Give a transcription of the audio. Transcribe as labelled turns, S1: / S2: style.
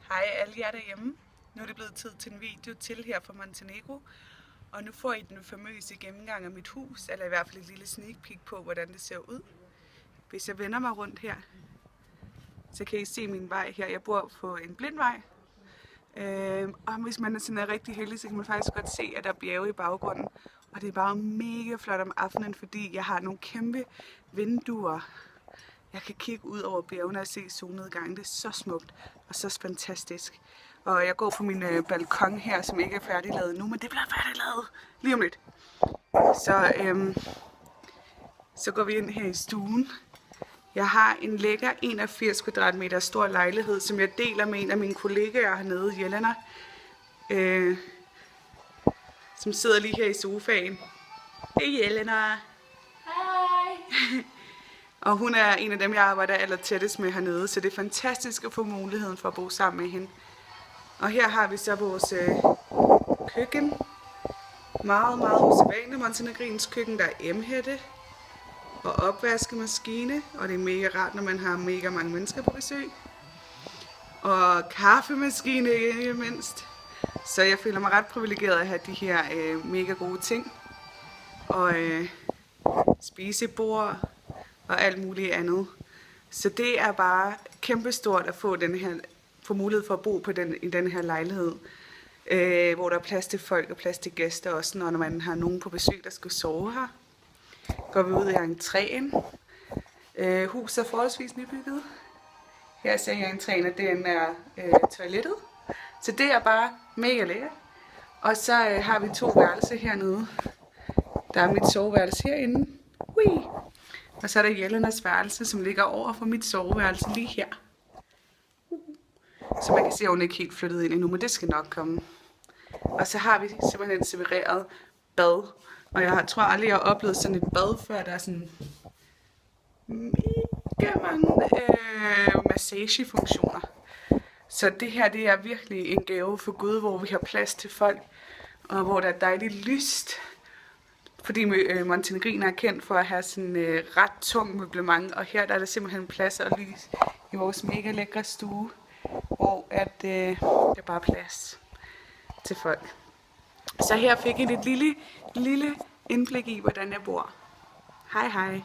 S1: Hej alle jer derhjemme. Nu er det blevet tid til en video til her fra Montenegro. Og nu får I den famøse gennemgang af mit hus, eller i hvert fald et lille sneak peek på, hvordan det ser ud. Hvis jeg vender mig rundt her, så kan I se min vej her. Jeg bor på en blindvej. Og hvis man er sådan rigtig heldig, så kan man faktisk godt se, at der er bjerge i baggrunden. Og det er bare mega flot om aftenen, fordi jeg har nogle kæmpe vinduer. Jeg kan kigge ud over bjergene og se solnedgangen. Det er så smukt og så fantastisk. Og jeg går på min balkon her, som ikke er færdiglavet nu, men det bliver færdiglavet lige om lidt. Så går vi ind her i stuen. Jeg har en lækker 81 kvadratmeter stor lejlighed, som jeg deler med en af mine kollegaer hernede, Jelena, som sidder lige her i sofaen. Hej Jelena!
S2: Hej!
S1: Og hun er en af dem, jeg arbejder aller tættest med hernede, så det er fantastisk at få muligheden for at bo sammen med hende. Og her har vi så vores køkken. Meget, meget usædvanligt montenegrins køkken. Der er emhætte og opvaskemaskine, og det er mega rart, når man har mega mange mennesker på besøg. Og kaffemaskine ikke mindst. Så jeg føler mig ret privilegeret at have de her mega gode ting. Og spisebord og alt muligt andet. Så det er bare kæmpestort at få mulighed for at bo i den her lejlighed, hvor der er plads til folk og plads til gæster, også når man har nogen på besøg, der skal sove her. Går vi ud i entréen. Huset er forholdsvis nybygget. Her ser jeg entréen, at den er toilettet. Så det er bare mega lækkert. Og så har vi 2 værelser hernede. Der er mit soveværelse herinde. Ui. Og så er der Jelenas værelse, som ligger over for mit soveværelse lige her. Så man kan se, at hun ikke helt flyttet ind endnu, men det skal nok komme. Og så har vi simpelthen separeret bad. Og jeg tror aldrig, jeg har oplevet sådan et bad før. Der er sådan mega mange massagefunktioner. Så det her, det er virkelig en gave for Gud, hvor vi har plads til folk. Og hvor der er dejligt lyst. Fordi Montenegrin er kendt for at have sådan ret tung møblement, og her der er der simpelthen plads og lys i vores mega lækre stue, hvor der er bare plads til folk. Så her fik I et lille indblik i, hvordan jeg bor. Hej hej!